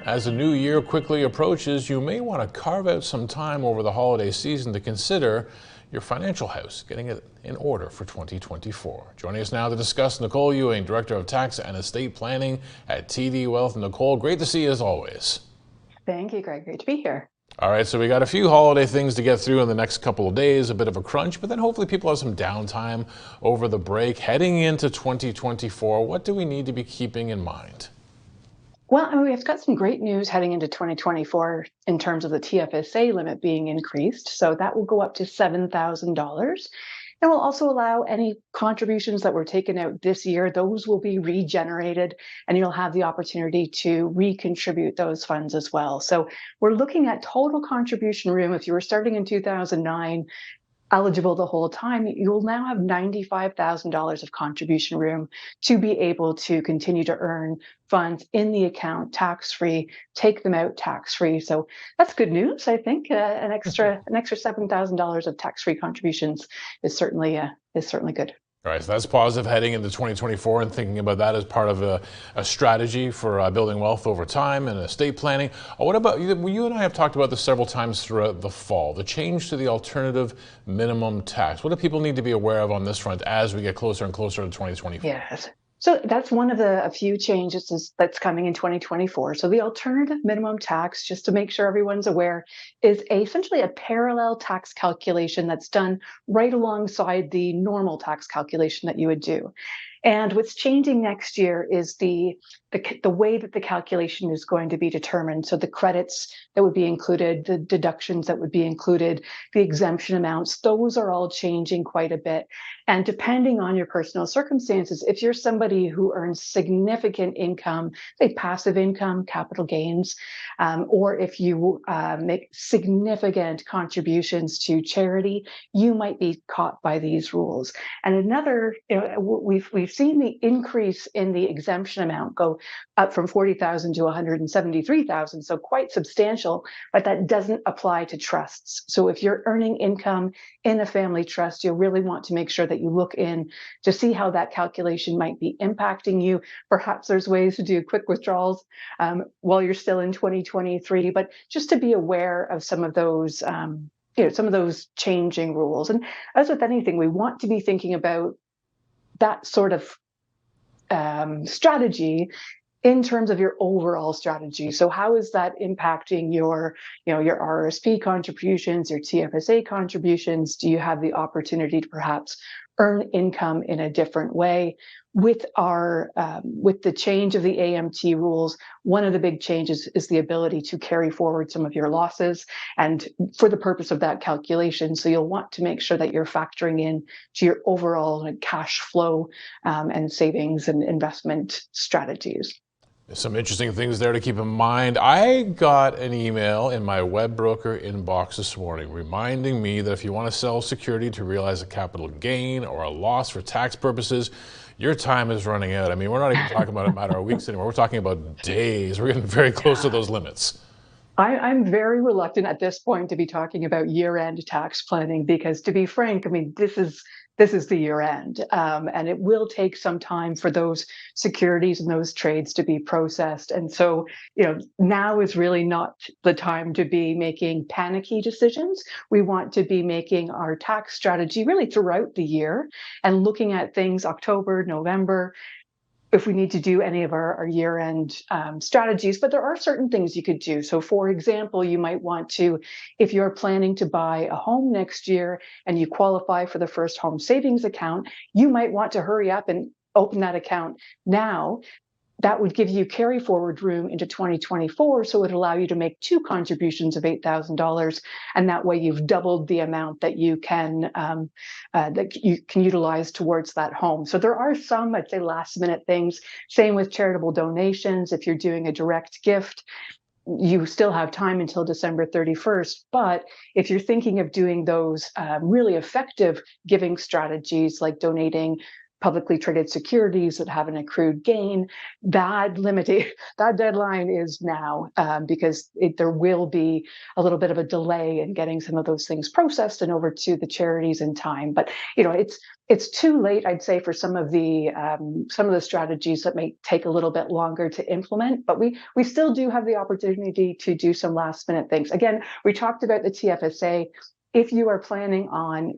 As the new year quickly approaches, you may want to carve out some time over the holiday season to consider your financial house, getting it in order for 2024. Joining us now to discuss, Nicole Ewing, Director of Tax and Estate Planning at TD Wealth. Nicole, great to see you as always. Thank you, Greg. Great to be here. All right, so we got a few holiday things to get through in the next couple of days, a bit of a crunch, but then hopefully people have some downtime over the break. Heading into 2024, what do we need to be keeping in mind? Well, we've got some great news heading into 2024 in terms of the TFSA limit being increased. So that will go up to $7,000. And will also allow any contributions that were taken out this year, those will be regenerated, and you'll have the opportunity to recontribute those funds as well. So we're looking at total contribution room. If you were starting in 2009, eligible the whole time, you'll now have $95,000 of contribution room to be able to continue to earn funds in the account tax-free, take them out tax-free. So that's good news. I think an extra $7,000 of tax-free contributions is certainly good. All right, so that's positive heading into 2024 and thinking about that as part of a strategy for building wealth over time and estate planning. What about you and I have talked about this several times throughout the fall, the change to the alternative minimum tax. What do people need to be aware of on this front as we get closer and closer to 2024? Yes. So that's one of a few changes that's coming in 2024. So the alternative minimum tax, just to make sure everyone's aware, is essentially a parallel tax calculation that's done right alongside the normal tax calculation that you would do. And what's changing next year is the way that the calculation is going to be determined. So the credits that would be included, the deductions that would be included, the exemption amounts, those are all changing quite a bit. And depending on your personal circumstances, if you're somebody who earns significant income, say passive income, capital gains, or if you make significant contributions to charity, you might be caught by these rules. And another, we've seen the increase in the exemption amount go up from 40,000 to 173,000, so quite substantial, but that doesn't apply to trusts. So if you're earning income in a family trust, you'll really want to make sure that you look in to see how that calculation might be impacting you. Perhaps there's ways to do quick withdrawals while you're still in 2023, but just to be aware of some of those some of those changing rules. And as with anything, we want to be thinking about that sort of strategy in terms of your overall strategy. So how is that impacting your RRSP contributions, your TFSA contributions? Do you have the opportunity to perhaps earn income in a different way? With the change of the AMT rules, one of the big changes is the ability to carry forward some of your losses, and for the purpose of that calculation. So you'll want to make sure that you're factoring in to your overall cash flow and savings and investment strategies. Some interesting things there to keep in mind. I got an email in my web broker inbox this morning reminding me that if you want to sell security to realize a capital gain or a loss for tax purposes, your time is running out. I mean, we're not even talking about a matter of weeks anymore. We're talking about days. We're getting very close to those limits. I'm very reluctant at this point to be talking about year-end tax planning because, to be frank, I mean, this is the year end, and it will take some time for those securities and those trades to be processed. And so, now is really not the time to be making panicky decisions. We want to be making our tax strategy really throughout the year and looking at things October, November, if we need to do any of our year-end strategies, but there are certain things you could do. So for example, you might want to, if you're planning to buy a home next year and you qualify for the first home savings account, you might want to hurry up and open that account now. That would give you carry forward room into 2024, so it would allow you to make two contributions of $8,000, and that way you've doubled the amount that you can utilize towards that home. So there are some, I'd say, last minute things. Same with charitable donations. If you're doing a direct gift, you still have time until December 31st. But if you're thinking of doing those really effective giving strategies like donating publicly traded securities that have an accrued gain, that deadline is now, because there will be a little bit of a delay in getting some of those things processed and over to the charities in time. But it's too late, I'd say, for some of the strategies that may take a little bit longer to implement. But we still do have the opportunity to do some last minute things. Again, we talked about the TFSA. If you are planning on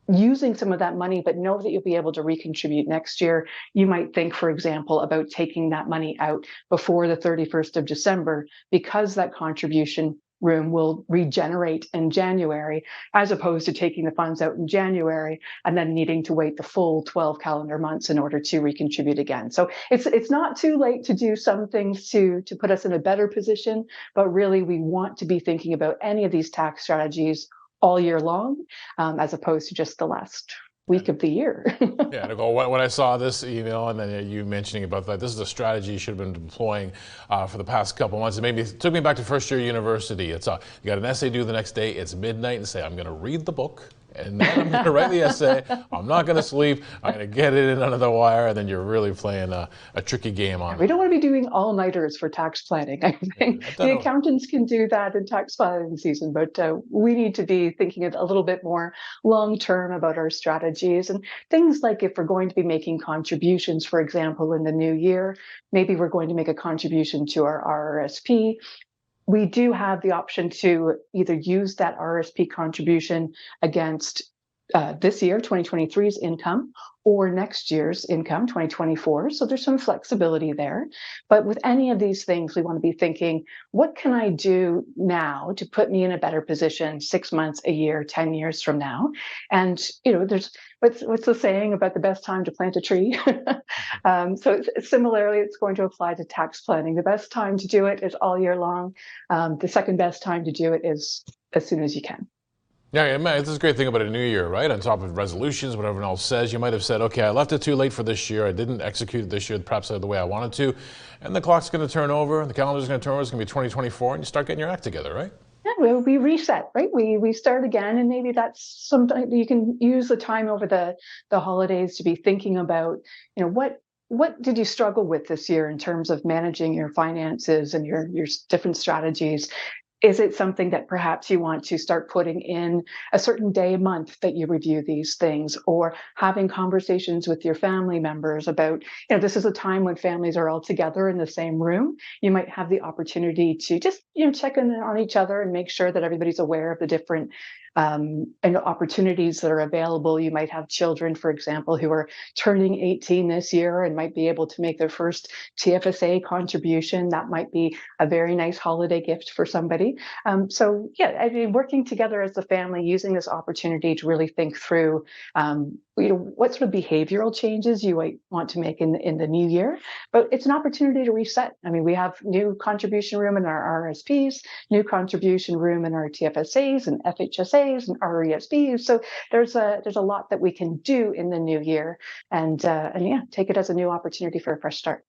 using some of that money, but know that you'll be able to recontribute next year, you might think, for example, about taking that money out before the 31st of December, because that contribution room will regenerate in January, as opposed to taking the funds out in January and then needing to wait the full 12 calendar months in order to recontribute again. So it's not too late to do some things to put us in a better position, but really we want to be thinking about any of these tax strategies all year long, as opposed to just the last week of the year. Yeah, Nicole, when I saw this email and then you mentioning about that, this is a strategy you should have been deploying for the past couple months. It took me back to first year university. It's you got an essay due the next day. It's midnight and say, I'm going to read the book. And then I'm going to write the essay. I'm not going to sleep. I'm going to get it in under the wire. And then you're really playing a tricky game on it. We don't want to be doing all-nighters for tax planning. I think the accountants can do that in tax filing season, but we need to be thinking a little bit more long-term about our strategies. And things like, if we're going to be making contributions, for example, in the new year, maybe we're going to make a contribution to our RRSP. We do have the option to either use that RSP contribution against this year, 2023's income, or next year's income, 2024. So there's some flexibility there. But with any of these things, we want to be thinking, what can I do now to put me in a better position 6 months, a year, 10 years from now? And, there's what's the saying about the best time to plant a tree? So similarly, it's going to apply to tax planning. The best time to do it is all year long. The second best time to do it is as soon as you can. Yeah, this is a great thing about a new year, right? On top of resolutions, what everyone else says, you might have said, okay, I left it too late for this year. I didn't execute it this year, perhaps the way I wanted to. And the clock's going to turn over. The calendar's going to turn over. It's going to be 2024. And you start getting your act together, right? Yeah, we reset, right? We start again. And maybe that's something you can use the time over the holidays to be thinking about, what did you struggle with this year in terms of managing your finances and your different strategies? Is it something that perhaps you want to start putting in a certain day a month that you review these things, or having conversations with your family members about, this is a time when families are all together in the same room. You might have the opportunity to just, check in on each other and make sure that everybody's aware of the different opportunities that are available. You might have children, for example, who are turning 18 this year and might be able to make their first TFSA contribution. That might be a very nice holiday gift for somebody. So yeah, working together as a family, using this opportunity to really think through, what sort of behavioral changes you might want to make in the new year. But it's an opportunity to reset. We have new contribution room in our RSPs, new contribution room in our TFSAs and FHSAs and RESPs. So there's a lot that we can do in the new year, and take it as a new opportunity for a fresh start.